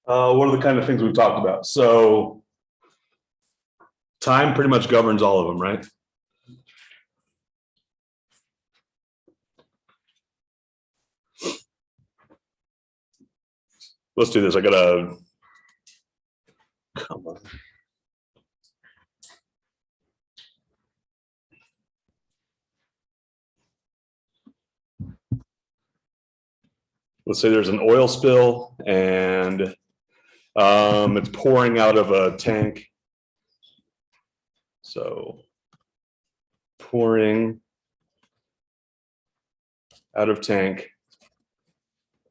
What are the kind of things we've talked about? So time pretty much governs all of them, right? Let's do this. I gotta, come on. Let's say there's an oil spill and it's pouring out of a tank. So pouring out of tank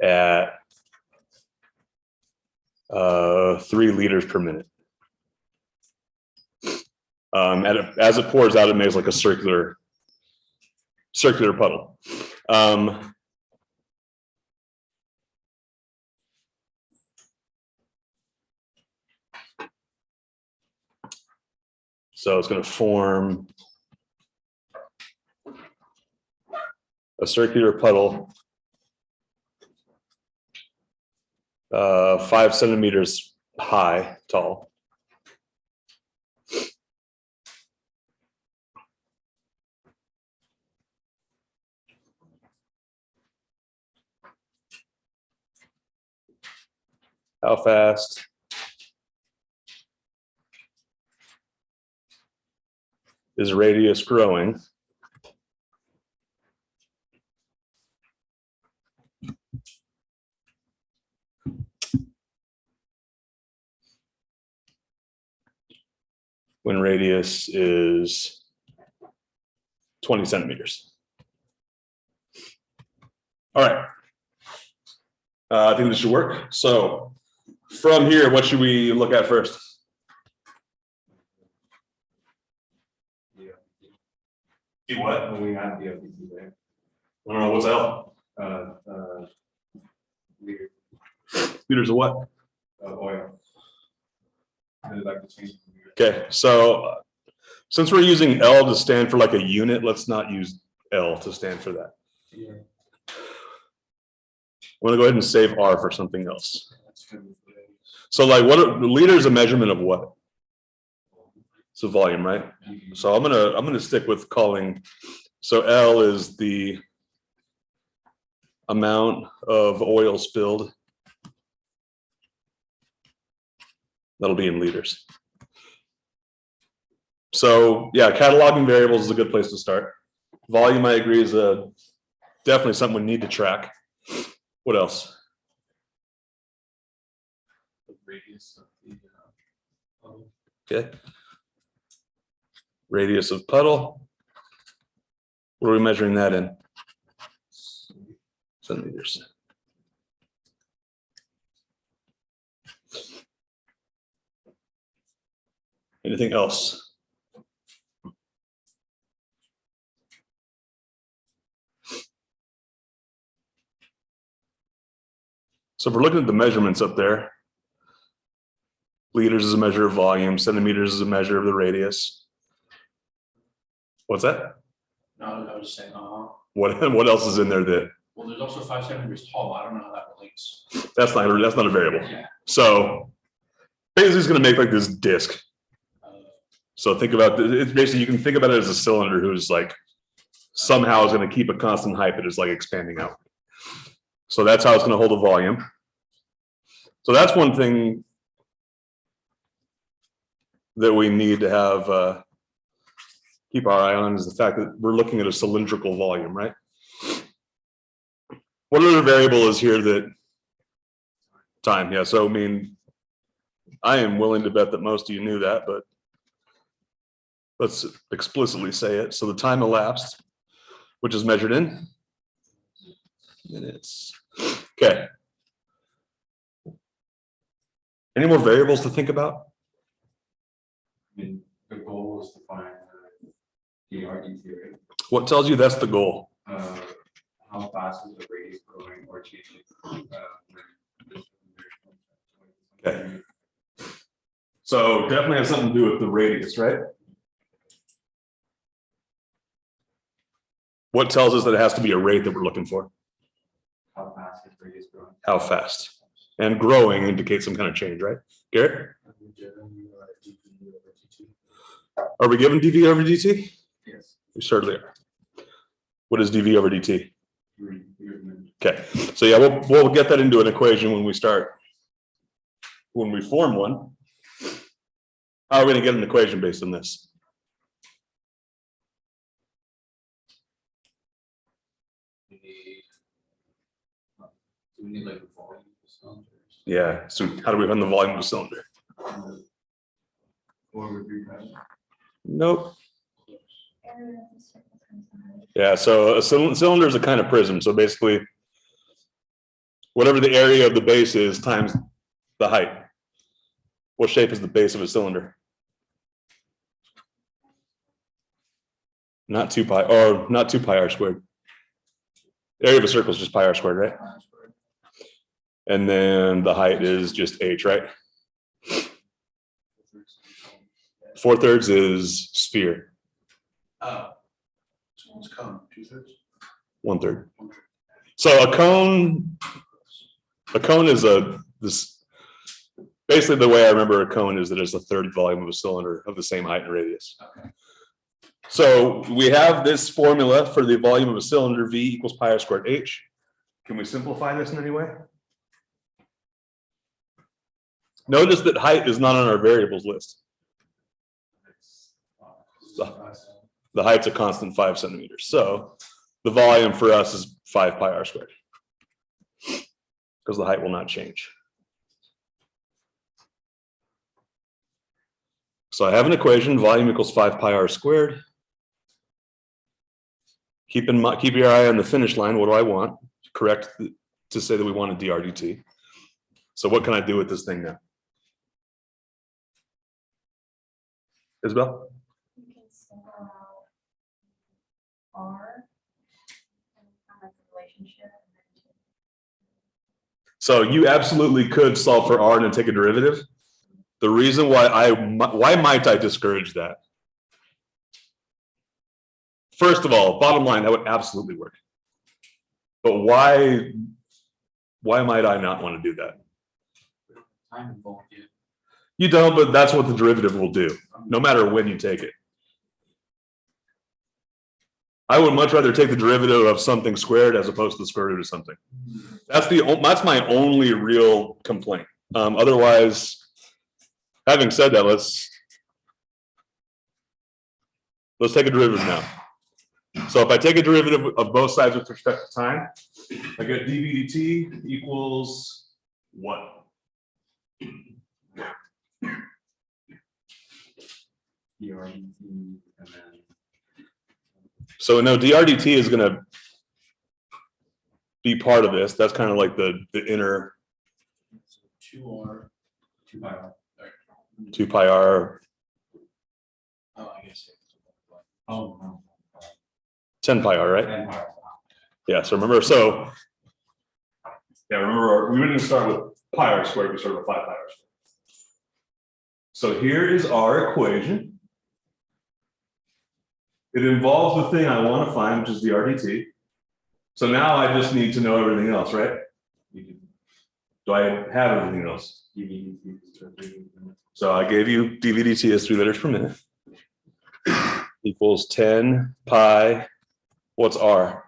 at 3 liters per minute. As it pours out, it makes like a circular puddle. So it's going to form a circular puddle 5 centimeters tall. How fast? Is radius growing? When radius is 20 centimeters. All right. I think this should work. So from here, what should we look at first? See what? We have the LPT there. I don't know, what's L? Liters of what? Oil. I'd like to change. Okay, so since we're using L to stand for like a unit, let's not use L to stand for that. Yeah. I'm gonna go ahead and save R for something else. So like what liters a measurement of what? It's a volume, right? So I'm gonna stick with calling, so L is the amount of oil spilled. That'll be in liters. So yeah, cataloging variables is a good place to start. Volume, I agree, is definitely something we need to track. What else? The radius of the puddle. Okay. Radius of puddle. What are we measuring that in? Centimeters. Anything else? So if we're looking at the measurements up there, liters is a measure of volume, centimeters is a measure of the radius. What's that? No, I was just saying, What else is in there that? well, there's also 5 centimeters tall. I don't know how that relates. That's not a variable. Yeah. So basically it's going to make like this disc. So think about it's basically, you can think about it as a cylinder who's like somehow is going to keep a constant height, but it's like expanding out. So that's how it's going to hold a volume. So that's one thing that we need to have keep our eye on, is the fact that we're looking at a cylindrical volume, right? What other variable is here that time? Yeah, so I mean, I am willing to bet that most of you knew that, but let's explicitly say it. So the time elapsed, which is measured in minutes. Okay. Any more variables to think about? I mean, the goal is to find the RDT rate. What tells you that's the goal? How fast is the radius growing or changing? Okay. So definitely has something to do with the radius, right? What tells us that it has to be a rate that we're looking for? How fast is radius growing? How fast? And growing indicates some kind of change, right? Garrett, are we given dv over dt? Yes. We certainly are. What is dv over dt? 3. Okay, so yeah, we'll get that into an equation when we form one. How are we going to get an equation based on this? We need like a volume of cylinders. Yeah, so how do we find the volume of a cylinder? 4/3. Nope. Yeah, so a cylinder is a kind of prism. So basically, whatever the area of the base is times the height. What shape is the base of a cylinder? Not 2 pi, or not 2 pi r squared. The area of a circle is just pi r squared, right? And then the height is just h, right? 4/3 is sphere. Oh. So it's cone, 2/3. 1/3. So a cone is this. Basically, the way I remember a cone is that it's a third volume of a cylinder of the same height and radius. Okay. So we have this formula for the volume of a cylinder, V equals pi r squared h. Can we simplify this in any way? Notice that height is not on our variables list. The height's a constant 5 centimeters. So the volume for us is 5 pi r squared because the height will not change. So I have an equation, volume equals 5 pi r squared. Keep your eye on the finish line. What do I want? Correct to say that we want a dr dt. So what can I do with this thing now? Isabel? You can single out R and kind of relationship. So you absolutely could solve for r and then take a derivative. The reason why might I discourage that? First of all, bottom line, that would absolutely work. But why might I not want to do that? Time involved, yeah. You don't, but that's what the derivative will do, no matter when you take it. I would much rather take the derivative of something squared as opposed to the square root of something. That's my only real complaint. Otherwise, having said that, let's take a derivative now. So if I take a derivative of both sides with respect to time, I get dv dt equals what? DRDT and then So no, dr dt is going to be part of this. That's kind of like the inner 2R. 2 pi r. 2 pi r, Oh, I guess. Oh, no. 10 pi r, right? 10 pi r. Yeah, so remember, we didn't start with pi r squared, we started with 5 pi r squared. So here is our equation. It involves the thing I want to find, which is the RDT. So now I just need to know everything else, right? Do I have everything else? So I gave you dVdt as 3 liters per minute. Equals 10 pi, what's R?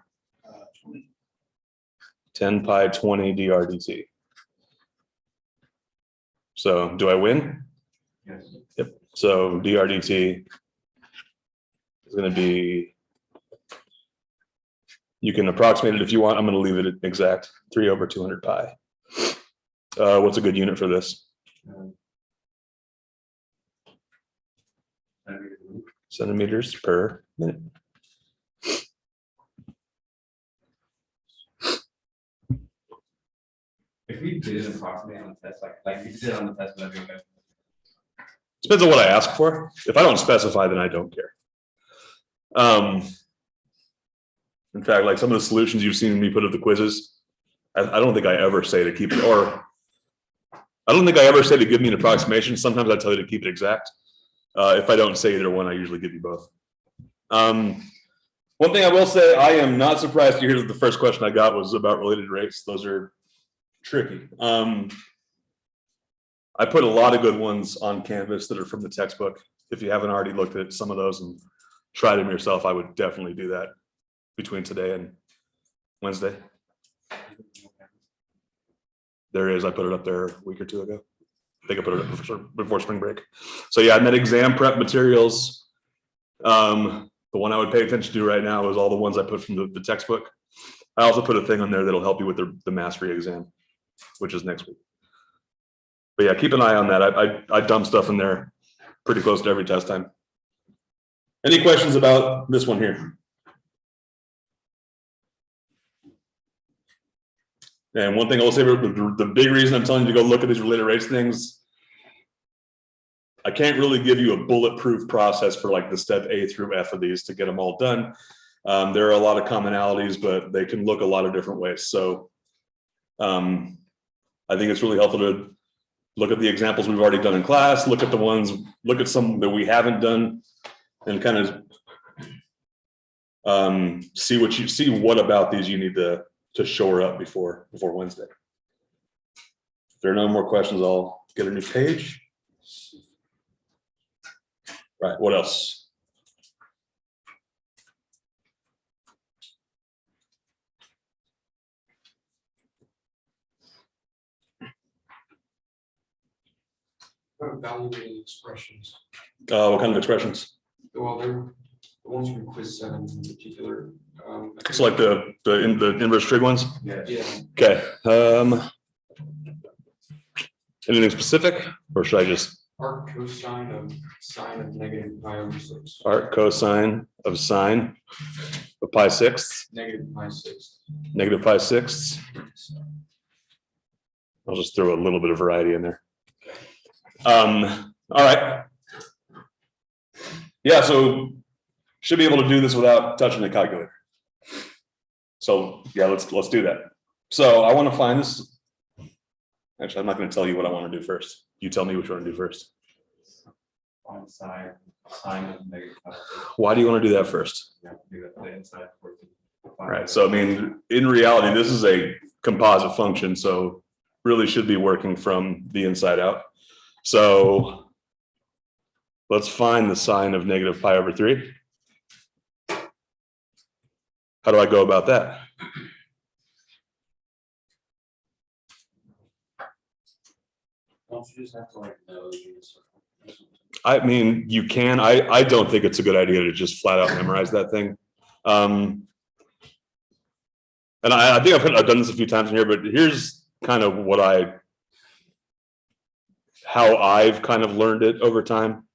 10 pi 20 dr dt. So do I win? Yes. Yep. So dr dt is going to be, you can approximate it if you want. I'm going to leave it at exact 3/200 pi. What's a good unit for this? Centimeters per minute. If we did an approximate on the test, like if we did it on the test, that'd be okay. Depends on what I ask for. If I don't specify, then I don't care. In fact, like some of the solutions you've seen me put at the quizzes, I don't think I ever say to keep it, or I don't think I ever say to give me an approximation. Sometimes I tell you to keep it exact. If I don't say either one, I usually give you both. One thing I will say, I am not surprised to hear that the first question I got was about related rates. Those are tricky. I put a lot of good ones on Canvas that are from the textbook. If you haven't already looked at some of those and tried them yourself, I would definitely do that between today and Wednesday. There is, I put it up there a week or two ago. I think I put it up before spring break. So yeah, and then exam prep materials. The one I would pay attention to right now is all the ones I put from the textbook. I also put a thing on there that'll help you with the mastery exam, which is next week. But yeah, keep an eye on that. I dump stuff in there pretty close to every test time. Any questions about this one here? And one thing I'll say, the big reason I'm telling you to go look at these related rates things, I can't really give you a bulletproof process for like the step A through F of these to get them all done. There are a lot of commonalities, but they can look a lot of different ways. So I think it's really helpful to look at the examples we've already done in class, look at some that we haven't done, and kind of see what about these you need to shore up before Wednesday. If there are no more questions, I'll get a new page. Right, what else? Evaluating expressions. What kind of expressions? Well, they're the ones from quiz 7 in particular. So like the inverse trig ones? Yeah. Okay. Anything specific, or should I just? Arc cosine of sine of negative pi over 6. Arc cosine of sine of pi sixths. Negative pi 6. Negative pi sixths. I'll just throw a little bit of variety in there. All right. Yeah, so should be able to do this without touching the calculator. So yeah, let's do that. So I want to find this. Actually, I'm not going to tell you what I want to do first. You tell me what you want to do first. On sine of negative pi. Why do you want to do that first? Yeah, do that the inside for the All right. So I mean, in reality, this is a composite function, so really should be working from the inside out. So let's find the sine of negative pi over 3. How do I go about that? Don't you just have to like know the unit circle? I mean, you can. I don't think it's a good idea to just flat out memorize that thing. And I think I've done this a few times in here, but here's kind of how I've kind of learned it over time.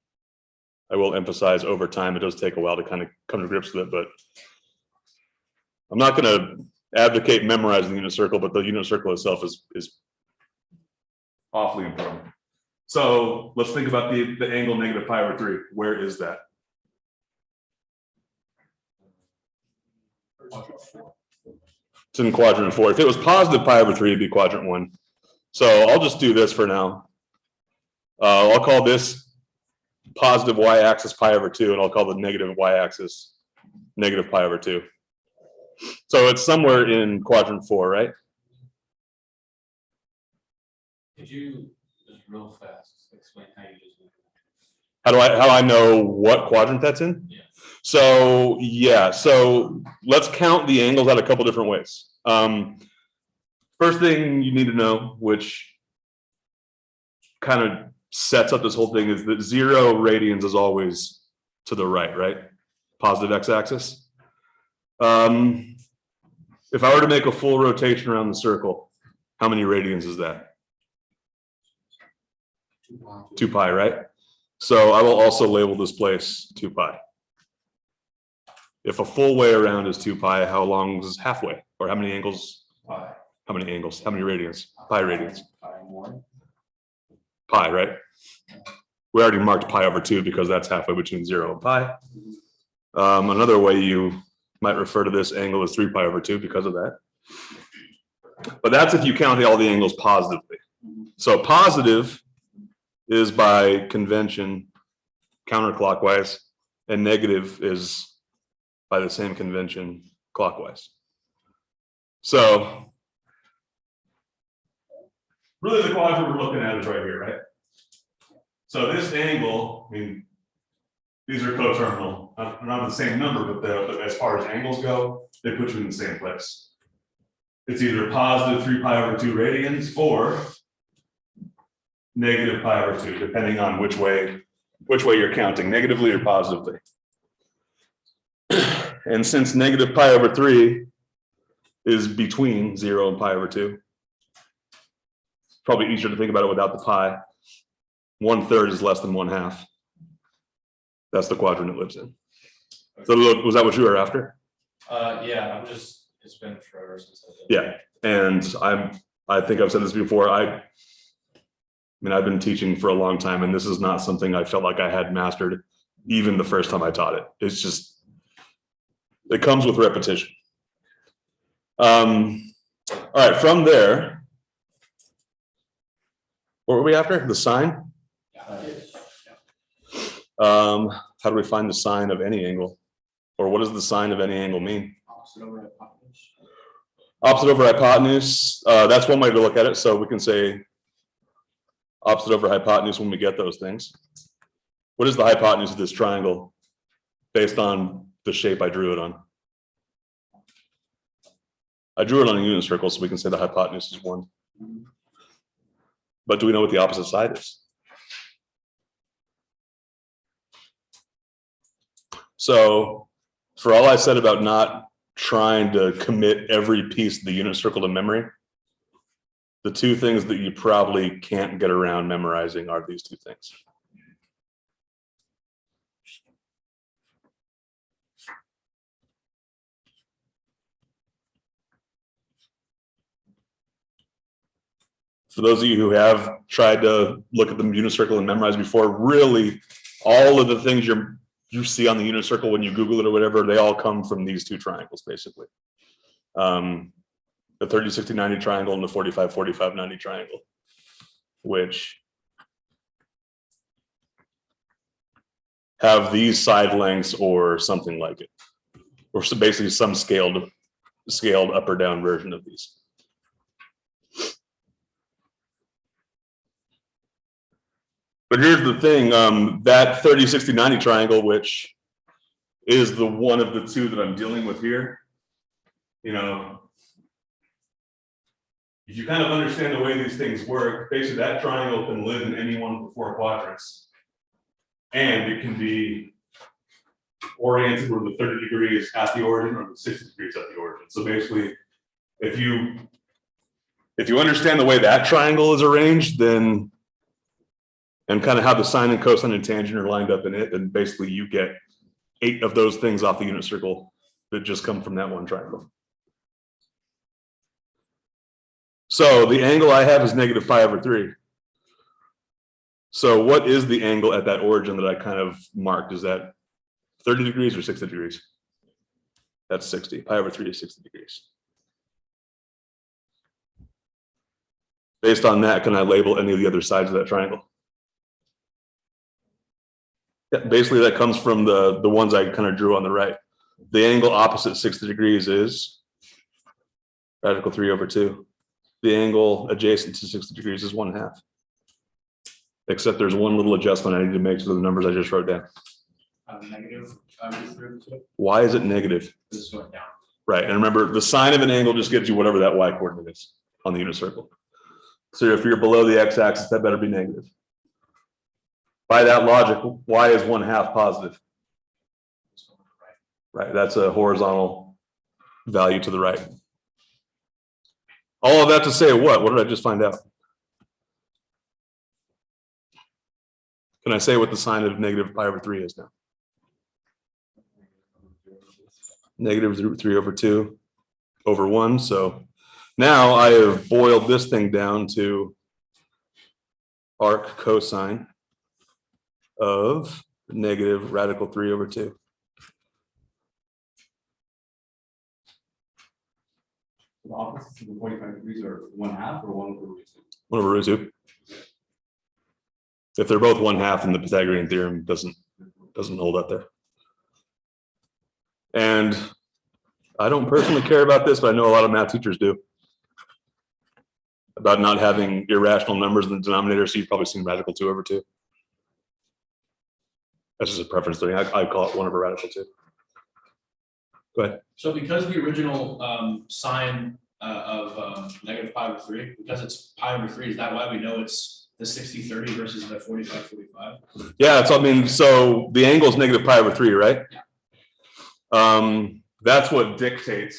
I will emphasize over time. It does take a while to kind of come to grips with it, but I'm not going to advocate memorizing the unit circle, but the unit circle itself is awfully important. So let's think about the angle negative pi over 3. Where is that? It's in quadrant 4. If it was positive pi over 3, it'd be quadrant 1. So I'll just do this for now. I'll call this positive y-axis pi over 2, and I'll call the negative y-axis negative pi over 2. So it's somewhere in quadrant 4, right? Could you just real fast explain how you just How I know what quadrant that's in? Yeah. So yeah, so let's count the angles out a couple different ways. First thing you need to know, which kind of sets up this whole thing, is that 0 radians is always to the right? Positive x-axis. If I were to make a full rotation around the circle, how many radians is that? 2 pi, right? So I will also label this place 2 pi. If a full way around is 2 pi, how long is halfway? Or how many angles? pi. How many angles? How many radians? Pi radians. Pi 1. Pi, right? We already marked pi over 2 because that's halfway between 0 and pi. Another way you might refer to this angle is 3 pi over 2 because of that. But that's if you count all the angles positively. So positive is by convention counterclockwise, and negative is by the same convention clockwise. So really the quadrant we're looking at is right here, right? So this angle, I mean, these are coterminal, not the same number, but as far as angles go, they put you in the same place. It's either positive 3 pi over 2 radians or negative pi over 2, depending on which way you're counting, negatively or positively. And since negative pi over 3 is between 0 and pi over 2, probably easier to think about it without the pi. 1/3 is less than 1/2. That's the quadrant it lives in. So was that what you were after? Yeah, it's been forever since I did. Yeah, and I think I've said this before. I mean, I've been teaching for a long time, and this is not something I felt like I had mastered even the first time I taught it. It's just, it comes with repetition. All right, from there, what were we after? The sine? How do we find the sine of any angle? Or what does the sine of any angle mean? Opposite over hypotenuse. Opposite over hypotenuse, that's one way to look at it. So we can say opposite over hypotenuse when we get those things. What is the hypotenuse of this triangle based on the shape I drew it on? I drew it on a unit circle, so we can say the hypotenuse is 1. But do we know what the opposite side is? So for all I said about not trying to commit every piece of the unit circle to memory, the two things that you probably can't get around memorizing are these two things. For those of you who have tried to look at the unit circle and memorize before, really all of the things you see on the unit circle when you Google it or whatever, they all come from these two triangles, basically. The 30, 60, 90 triangle and the 45, 45, 90 triangle, which have these side lengths or something like it, or so basically some scaled up or down version of these. But here's the thing, that 30, 60, 90 triangle, which is the one of the two that I'm dealing with here, you know, if you kind of understand the way these things work, basically that triangle can live in any one of the 4 quadrants. And it can be oriented with the 30 degrees at the origin or the 60 degrees at the origin. So basically, if you understand the way that triangle is arranged, then, and kind of how the sine and cosine and tangent are lined up in it, then basically you get 8 of those things off the unit circle that just come from that one triangle. So the angle I have is negative pi over 3. So what is the angle at that origin that I kind of marked? Is that 30 degrees or 60 degrees? That's 60. Pi over 3 is 60 degrees. Based on that, can I label any of the other sides of that triangle? Yeah, basically that comes from the ones I kind of drew on the right. The angle opposite 60 degrees is radical 3 over 2. The angle adjacent to 60 degrees is 1/2. Except there's one little adjustment I need to make to the numbers I just wrote down. Negative. Why is it negative? This went down. Right, and remember, the sine of an angle just gives you whatever that y coordinate is on the unit circle. So if you're below the x-axis, that better be negative. By that logic, y is 1/2 positive. Right, that's a horizontal value to the right. All of that to say what? What did I just find out? Can I say what the sine of negative pi over 3 is now? Negative 3 over 2 over 1. So now I have boiled this thing down to arc cosine of negative radical 3 over 2. The opposites of the 45 degrees are 1/2 or 1 over root 2? 1 over root 2. If they're both 1/2, then the Pythagorean theorem doesn't hold up there. And I don't personally care about this, but I know a lot of math teachers do. about not having irrational numbers in the denominator, so you've probably seen radical 2/2. That's just a preference thing. I call it 1/2 radical 2. Go ahead. So because the original sign of -π/3, because it's π/3, is that why we know it's the 60/30 versus the 45/45? Yeah, so I mean, so the angle is -π/3, right? Yeah. That's what dictates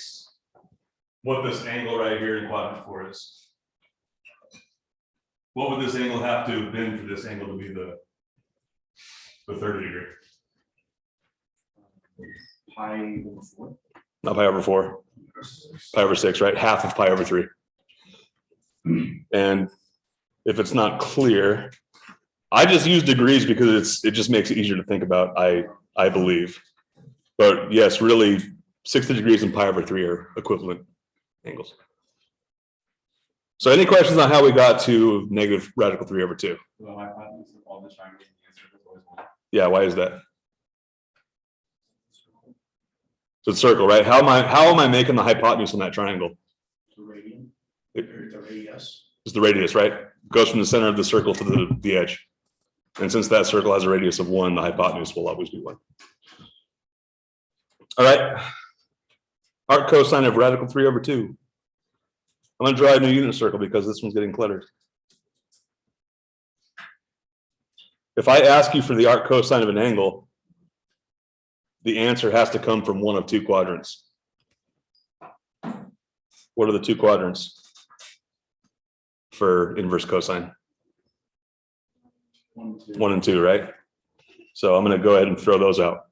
what this angle right here in quadrant 4 is. What would this angle have to have been for this angle to be the 30 degree? π/4. Not π/4. π/6, right? Half of π/3. And if it's not clear, I just use degrees because it just makes it easier to think about, I believe. But yes, really 60 degrees and π/3 are equivalent angles. So any questions on how we got to negative radical 3/2? Well, hypotenuse of all the triangles in the answer is always 1. Yeah, why is that? So it's circle, right? How am I making the hypotenuse on that triangle? The radian, It- or the radius. It's the radius, right? Goes from the center of the circle to the edge. And since that circle has a radius of 1, the hypotenuse will always be 1. All right. Arc cosine of radical 3/2. I'm going to draw a new unit circle because this one's getting cluttered. If I ask you for the arc cosine of an angle, the answer has to come from one of 2 quadrants. What are the 2 quadrants for inverse cosine? 1, 2. 1 and 2, right? So I'm going to go ahead and throw those out.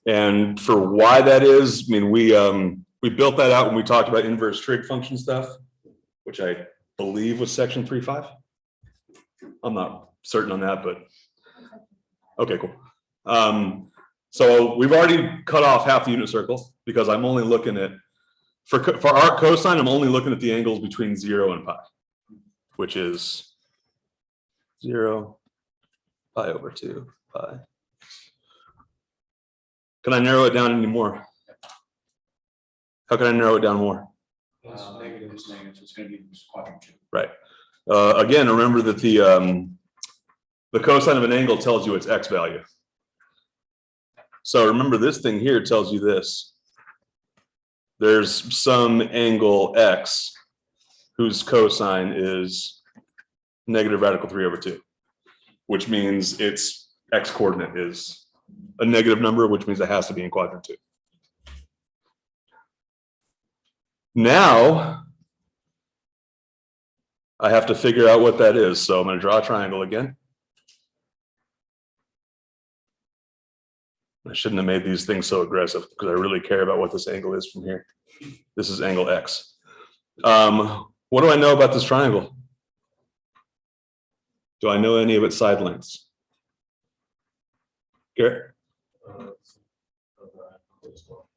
And for why that is, I mean, we built that out when we talked about inverse trig function stuff, which I believe was section 3.5. I'm not certain on that, but okay, cool. So we've already cut off half the unit circle because I'm only looking at, for arc cosine, I'm only looking at the angles between 0 and pi, which is 0, π/2, pi. Can I narrow it down any more? How can I narrow it down more? Negative is negative, so it's going to be this quadrant 2. Right. Again, remember that the cosine of an angle tells you its x value. So remember this thing here tells you this. There's some angle x whose cosine is negative radical 3/2, which means its x coordinate is a negative number, which means it has to be in quadrant 2. Now, I have to figure out what that is. So I'm going to draw a triangle again. I shouldn't have made these things so aggressive because I really care about what this angle is from here. This is angle X. What do I know about this triangle? Do I know any of its side lengths? Garrett?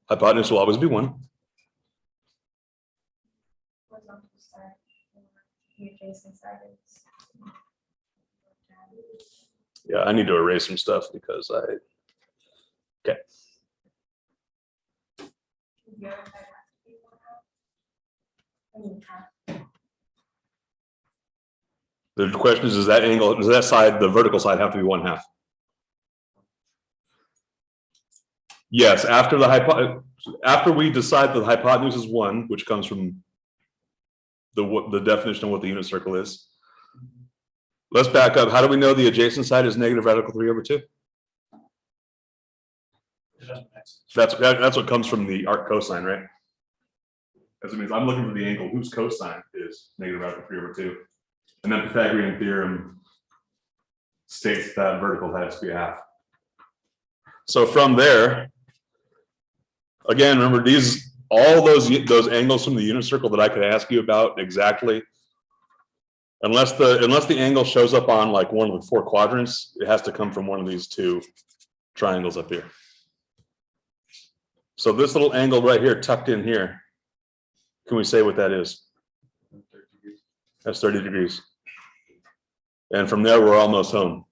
Hypotenuse will always be 1. Horizontal side, or the adjacent side is. Yeah, I need to erase some stuff because The other side has to be 1/2. I mean, half. the question is that angle, does that side, the vertical side, have to be 1/2? Yes, after we decide that the hypotenuse is 1, which comes from the definition of what the unit circle is. Let's back up. How do we know the adjacent side is negative radical 3/2? That's what comes from the arc cosine, right? As it means I'm looking for the angle whose cosine is negative radical 3/2. And then Pythagorean theorem states that vertical has to be 1/2. So from there, again, remember all those angles from the unit circle that I could ask you about exactly, unless the angle shows up on like one of the 4 quadrants, it has to come from one of these 2 triangles up here. So this little angle right here tucked in here, can we say what that is? That's 30 degrees. And from there, we're almost home.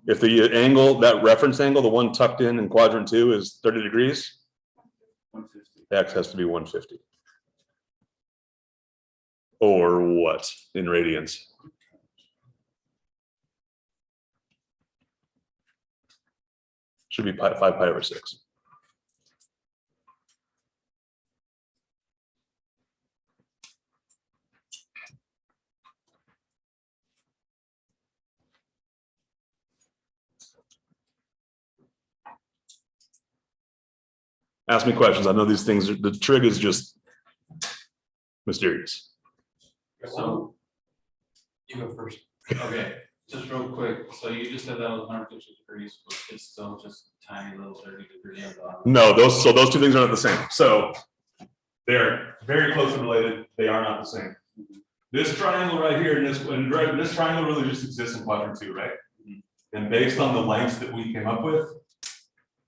If the angle, that reference angle, the one tucked in quadrant 2 is 30 degrees, 150. X has to be 150. or what in radians? Should be 5 pi over 6. Ask me questions. I know these things, the trig is just mysterious. So. You go first. Okay, just real quick, so you just said that was 150 degrees, but it's still just tiny little 30 degrees on the bottom. No, those two things are not the same. So they're very closely related. They are not the same. This triangle right here, and this triangle really just exists in quadrant 2, right? And based on the lengths that we came up with,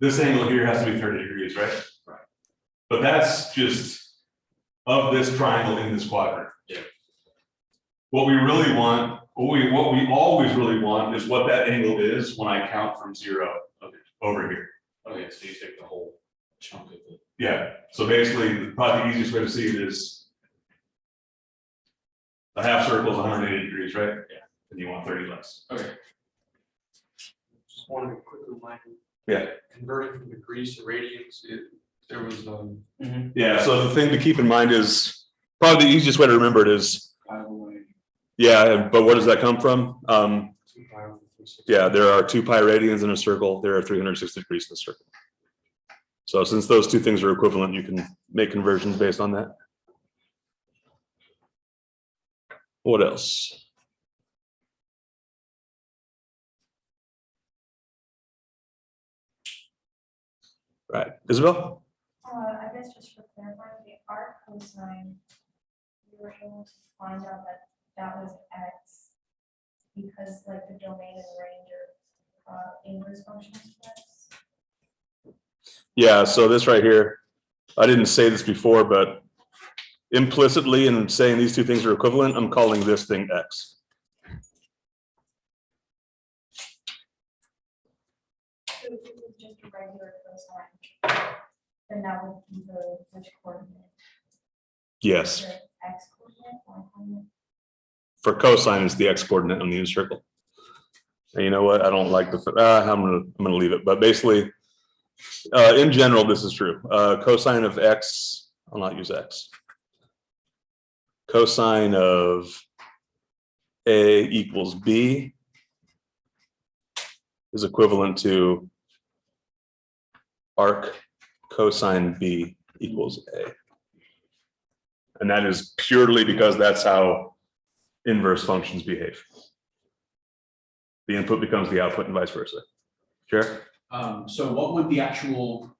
this angle here has to be 30 degrees, right? Right. But that's just of this triangle in this quadrant. Yeah. What we really want, what we always really want is what that angle is when I count from 0 over here. Okay, so you take the whole chunk of it. Yeah, so basically, probably the easiest way to see it is a half circle is 180 degrees, right? Yeah. And you want 30 less. Okay. Just wanted a quick reminder. Yeah. Converting from degrees to radians, there was, Yeah, so the thing to keep in mind is, probably the easiest way to remember it is, yeah, but where does that come from? 2 pi over 360. Yeah, there are 2 pi radians in a circle, there are 360 degrees in a circle. So since those two things are equivalent, you can make conversions based on that. What else? Right, Isabel? I guess just for clarifying, the arc cosine, we were able to find out that that was x because like the domain and range of inverse functions for x. Yeah, so this right here, I didn't say this before, but implicitly in saying these two things are equivalent, I'm calling this thing x. So if it was just a regular cosine, then that would be the which coordinate? Yes, The x coordinate, y coordinate? for cosine is the x coordinate on the unit circle. And you know what? I don't like the. I'm gonna leave it. But basically, in general, this is true. Cosine of x. I'll not use x. Cosine of a equals b is equivalent to arc cosine b equals a. And that is purely because that's how inverse functions behave. The input becomes the output and vice versa. Sure. So what would the actual,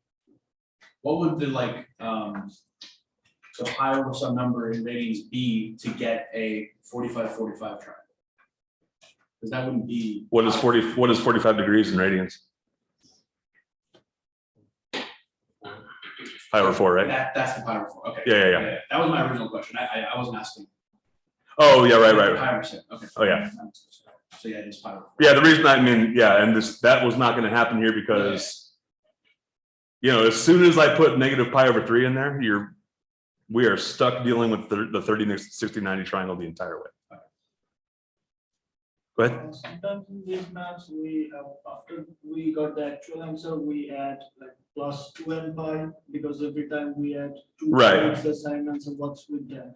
what would the like, so pi over some number in radians be to get a 45-45 triangle? Because that wouldn't be. What is 45 degrees in radians? Pi over 4, right? That's the pi over 4, okay. Yeah. That was my original question, I wasn't asking. Oh, yeah, right. Pi over 6, okay. Oh, yeah. So yeah, it is pi over 4. Yeah, the reason and that was not going to happen here because, as soon as I put negative pi over 3 in there, we are stuck dealing with the 30, 60, 90 triangle the entire way. Go ahead. Sometimes in these maths, we have, after we got the actual answer, we add like plus 2n pi because every time we add 2 Right. it's the assignments and what's with that.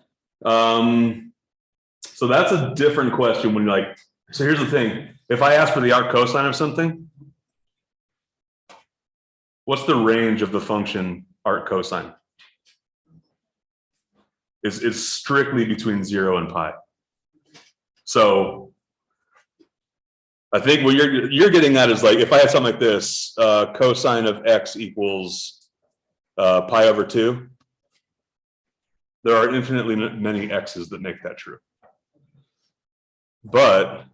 So that's a different question when you're like, so here's the thing. If I ask for the arc cosine of something, what's the range of the function arc cosine? It's strictly between 0 and pi. So I think what you're getting at is like, if I had something like this, cosine of x equals pi over 2, there are infinitely many x's that make that true. But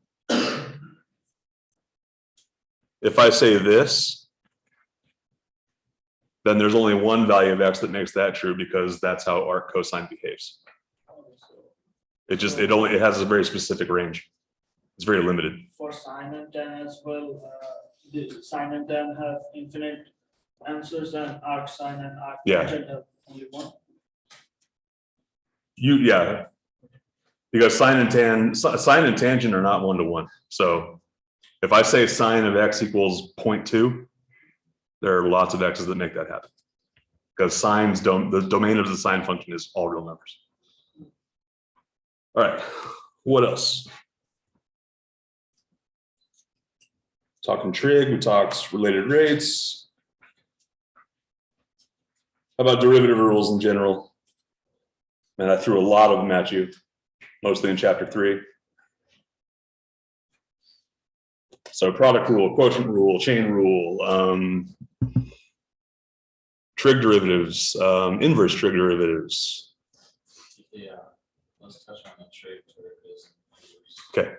if I say this, then there's only one value of x that makes that true because that's how arc cosine behaves. It has a very specific range. It's very limited. For sine and tan as well, the sine and tan have infinite answers and arc sine and arc Yeah. tangent have only one. Because sine and tangent are not 1-to-1. So if I say sine of x equals 0.2, there are lots of x's that make that happen. Because the domain of the sine function is all real numbers. All right, what else? Talking trig, we talked related rates. How about derivative rules in general? And I threw a lot of them at you, mostly in chapter 3. So product rule, quotient rule, chain rule, trig derivatives, inverse trig derivatives. Yeah, let's touch on the trig derivatives. Okay.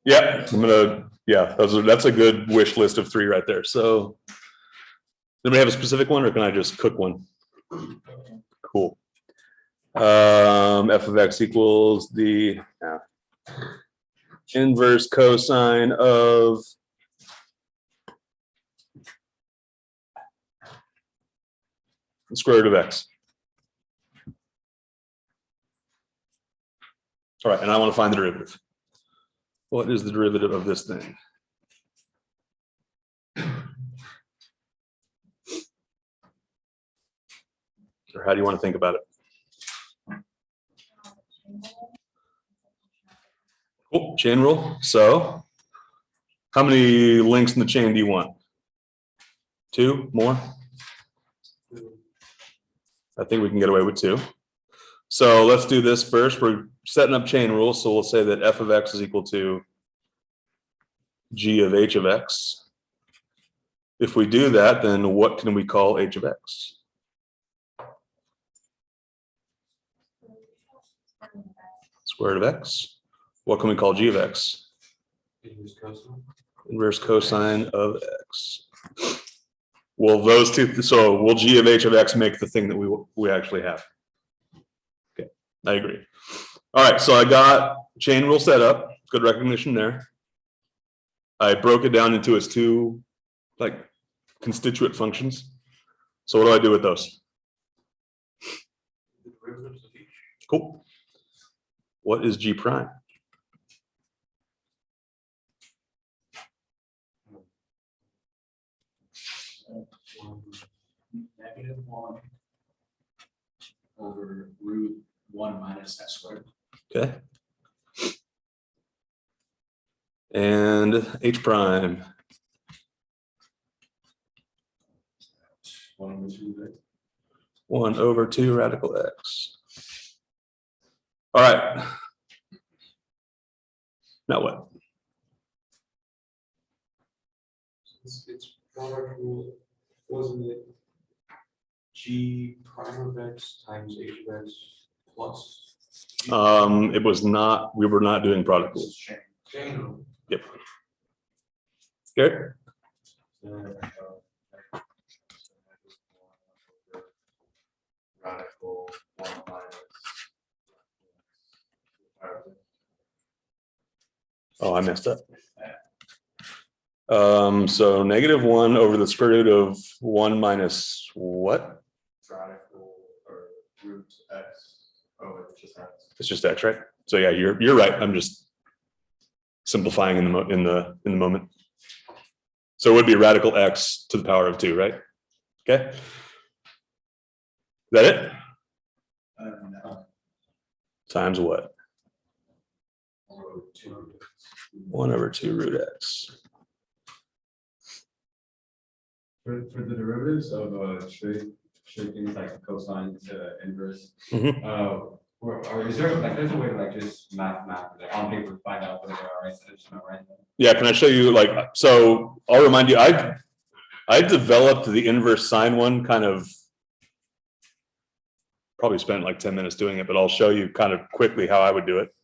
Yeah, that's a good wish list of 3 right there. So, do we have a specific one, or can I just cook one? Cool. F of x equals the inverse cosine of the square root of x. All right, and I want to find the derivative. What is the derivative of this thing? Or how do you want to think about it? Cool, chain rule. So how many links in the chain do you want? 2 more? I think we can get away with 2. So let's do this first. We're setting up chain rules. So we'll say that f of x is equal to g of h of x. If we do that, then what can we call h of x? Square root of x. What can we call g of x? Inverse cosine of x. Well, those two, so will g of h of x make the thing that we actually have? Okay, I agree. All right, so I got chain rule set up. Good recognition there. I broke it down into its 2 like constituent functions. So what do I do with those? Cool. What is g prime? -1 over root 1 minus x squared. Okay. And h prime. 1 over 2 radical x. All right. Now what? It's product rule, wasn't it g prime of x times h of x plus? It was not, we were not doing product This rules. is chain. Chain rule. Yep. Okay. Radical 1 minus. Oh, I messed up. So -1 over the square root of 1 minus what? Radical or root x. Oh, it's just x. It's just x, right? So yeah, you're right. I'm just simplifying in the moment. So it would be radical x to the power of 2, right? Okay. Is that it? No. Times what? 2. 1 over 2 root x. For the derivatives of trig things like cosine to inverse, Mhm. or is there like there's a way to like just math on paper find out whether they are right instead of just memorizing them? Yeah, can I show you so I'll remind you, I developed the inverse sine one kind of, probably spent like 10 minutes doing it, but I'll show you kind of quickly how I would do it.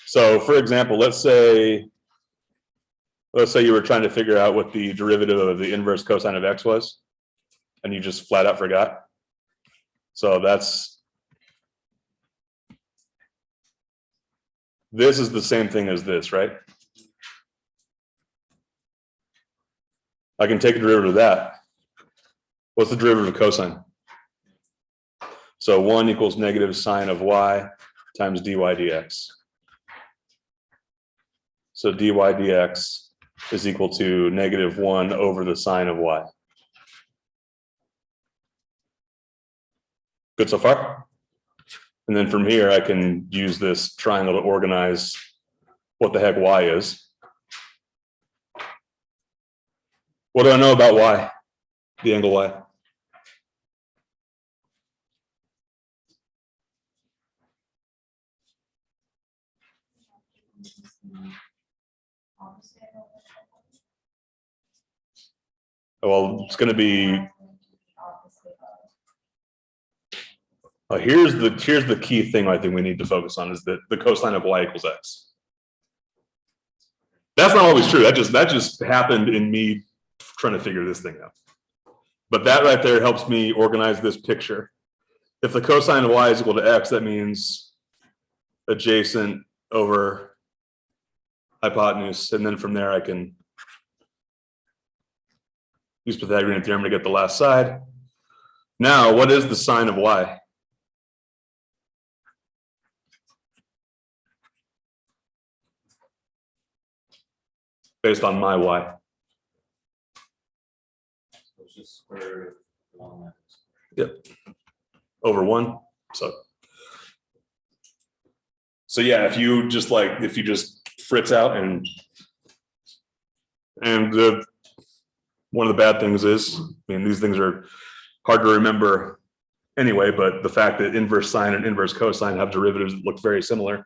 So for example, let's say you were trying to figure out what the derivative of the inverse cosine of x was, and you just flat out forgot. So this is the same thing as this, right? I can take a derivative of that. What's the derivative of cosine? So 1 equals negative sine of y times dy dx. So dy dx is equal to -1 over the sine of y. Good so far? And then from here, I can use this triangle to organize what the heck y is. What do I know about y? The angle y? Well, it's going to be, here's the key thing I think we need to focus on is that the cosine of y equals x. That's not always true. That just happened in me trying to figure this thing out. But that right there helps me organize this picture. If the cosine of y is equal to x, that means adjacent over hypotenuse. And then from there, I can use Pythagorean theorem to get the last side. Now, what is the sine of y? Based on my y. So it's just square root of 1 minus. Yep. Over 1. So yeah, if you just fritz out and one of the bad things is, I mean, these things are hard to remember anyway, but the fact that inverse sine and inverse cosine have derivatives that look very similar.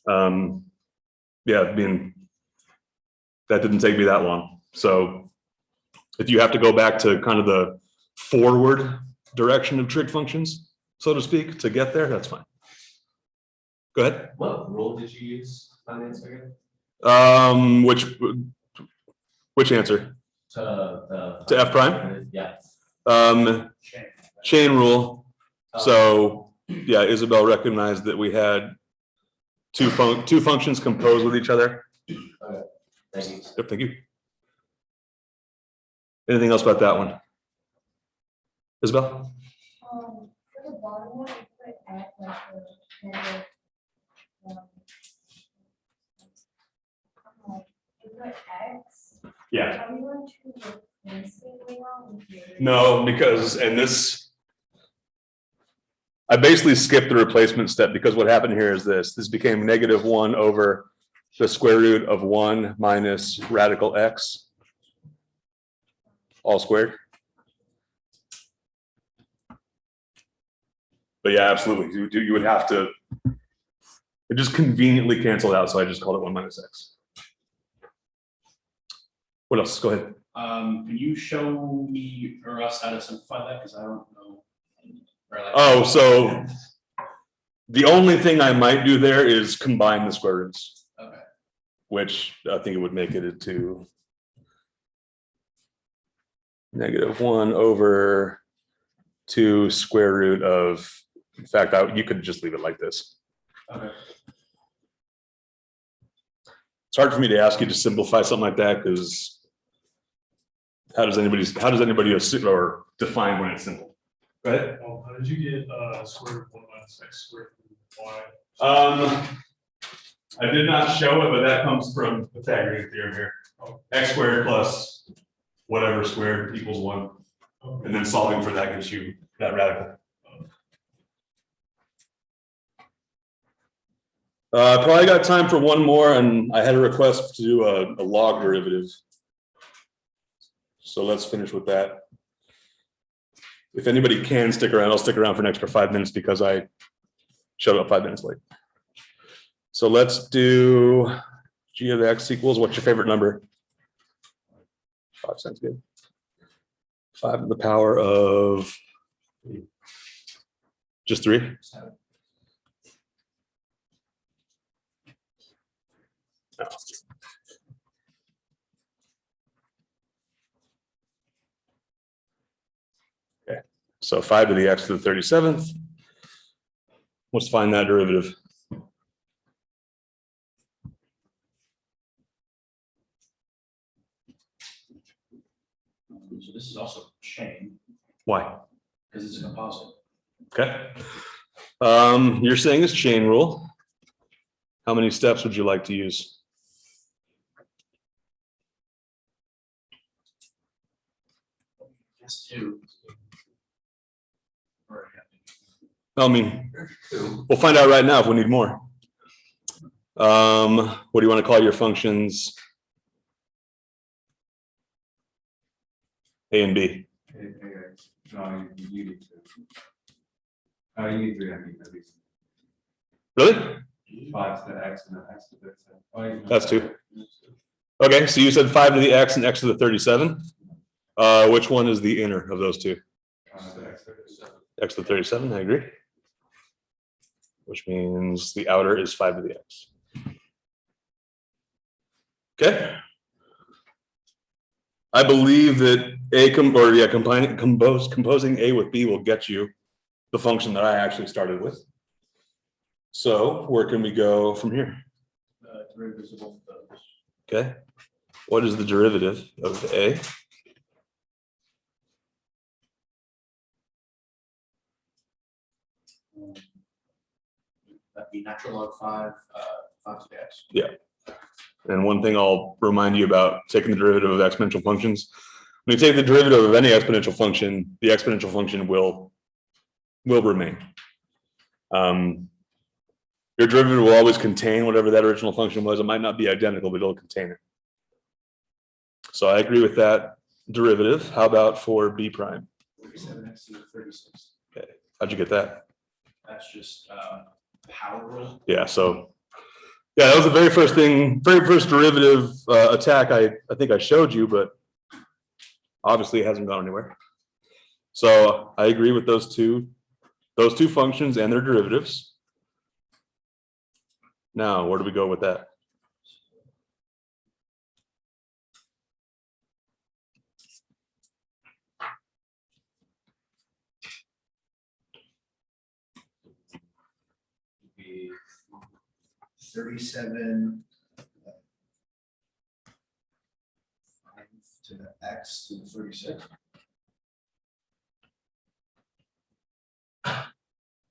Yeah, I mean, that didn't take me that long. So if you have to go back to kind of the forward direction of trig functions, so to speak, to get there, that's fine. Go ahead. What rule did you use on the answer again? Which answer? To F prime? Yeah. Chain rule. So yeah, Isabel recognized that we had two functions composed with each other. Okay. Thank you. Yep, thank you. Anything else about that one? Isabel? For the bottom one, you put at like the negative, you put x. Yeah. Are we going to replace it later on with your? No, because, and this, I basically skipped the replacement step because what happened here is this became -1 over the square root of 1 minus radical x, all squared. But yeah, absolutely, you would have to, it just conveniently canceled out, so I just called it 1 minus x. What else? Go ahead. Can you show me or us how to simplify that? Because I don't know. Or like- Oh, so the only thing I might do there is combine the square roots. Okay. Which I think it would make it into -1 over 2 square root of, in fact, you could just leave it like this. Okay. It's hard for me to ask you to simplify something like that because how does anybody assume or define when it's simple? Go ahead. Well, how did you get square root of 1 minus x squared from y? I did not show it, but that comes from Pythagorean theorem here. X squared plus whatever squared equals 1. And then solving for that gives you that radical. Probably got time for one more, and I had a request to do a log derivative. So let's finish with that. If anybody can stick around, I'll stick around for an extra 5 minutes because I showed up 5 minutes late. So let's do g of x equals, what's your favorite number? 5 sounds good. 5 to the power of just 3. No. Okay, so 5 to the x to the 37th. Let's find that derivative. So this is also chain. Why? because it's a composite. Okay. You're saying it's chain rule. How many steps would you like to use? Yes, two. I mean, we'll find out right now if we need more. What do you want to call your functions? A and B. No, you need to. You need three, I mean, at least. Really? 5 to the x and then x to the 37. Oh, you know. That's 2. Okay, so you said 5 to the x and x to the 37. Which one is the inner of those 2? The x to the 37. X to the 37, I agree. Which means the outer is 5 to the x. Okay. I believe that composing A with B will get you the function that I actually started with. So where can we go from here? Derivatives of both of those. Okay. What is the derivative of A? That'd be natural log 5, 5 to the x. Yeah. And one thing I'll remind you about taking the derivative of exponential functions. When you take the derivative of any exponential function, the exponential function will remain. Your derivative will always contain whatever that original function was. It might not be identical, but it'll contain it. So I agree with that derivative. How about for B prime? 37x to the 36. Okay. How'd you get that? That's just power rule. Yeah, so yeah, that was the very first derivative attack I think I showed you, but obviously it hasn't gone anywhere. So I agree with those two functions and their derivatives. Now, where do we go with that? Be 37 to the x to the 36.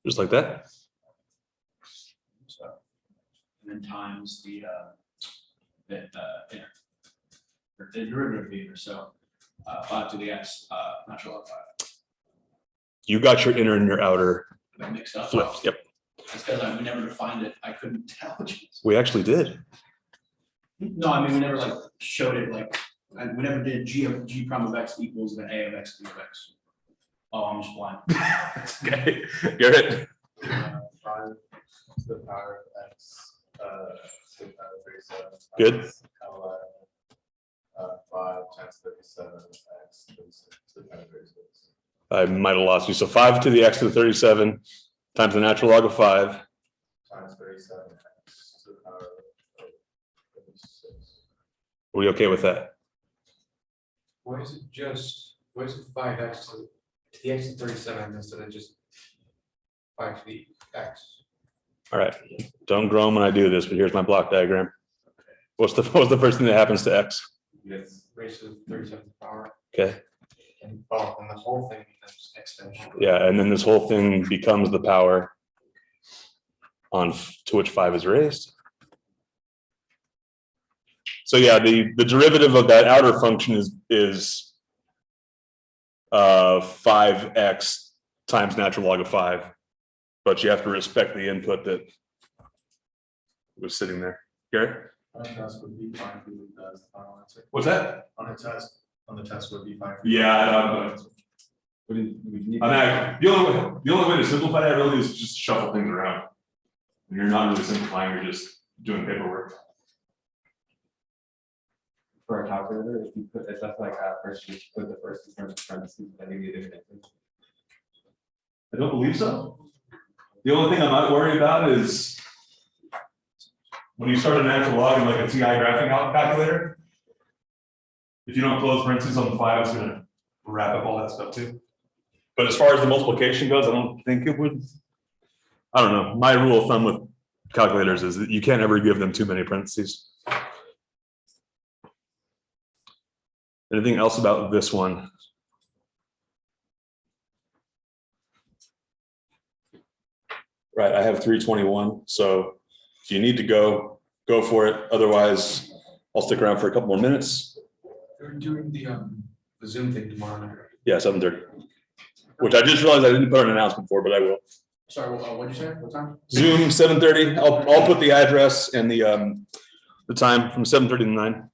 Just like that? So, and then times the inner, or the derivative of the inner. So 5 to the x, natural log 5. You got your inner and your outer Got mixed up. flipped. Yep, That's because we never defined it. I couldn't tell. we actually did. No, I mean, we never like showed it like, we never did g prime of x equals then a of x of x. Oh, I'm just blind. Okay, Garrett. 5 to the power of x, to the power of 37. Good. 5 times 37 x to the power of 36. I might have lost you. So 5 to the x to the 37 times the natural log of 5. Times 37 x to the power of 36. Are we okay with that? Why is it 5x to the x to 37 instead of just 5 to the x? All right. Don't groan when I do this, but here's my block diagram. What's the first thing that happens to x? Yes. Raised to the 37th power. Okay. And the whole thing becomes exponential. Yeah, and then this whole thing becomes the power to which 5 is raised. So yeah, the derivative of that outer function is 5x times natural log of 5, but you have to respect the input that was sitting there. Garrett? On a test would be fine if we does the final answer. What's that? On the test would be fine. Yeah, We need. the only way to simplify that really is just shuffle things around. You're not really simplifying, you're just doing paperwork. For a calculator, if you put, if that's like first, you put the first in terms of parentheses, then you get it. I don't believe so. The only thing I'm not worried about is when you start a natural log in like a TI graphing calculator, if you don't close parentheses on the 5, it's gonna wrap up all that stuff too. But as far as the multiplication goes, I don't think it would. I don't know. My rule of thumb with calculators is that you can't ever give them too many parentheses. Anything else about this one? Right, I have 3:21, so if you need to go for it. Otherwise, I'll stick around for a couple more minutes. They're doing the Zoom thing tomorrow night, right? Yeah, 7:30. Which I just realized I didn't put an announcement for, but I will. Sorry, what'd you say? What time? Zoom 7:30. I'll put the address and the time from 7:30 to 9.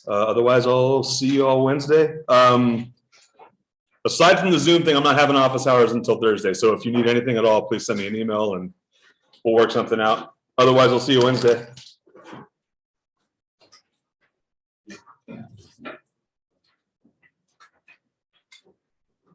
Otherwise, I'll see you all Wednesday. Aside from the Zoom thing, I'm not having office hours until Thursday. So if you need anything at all, please send me an email and we'll work something out. Otherwise, I'll see you Wednesday.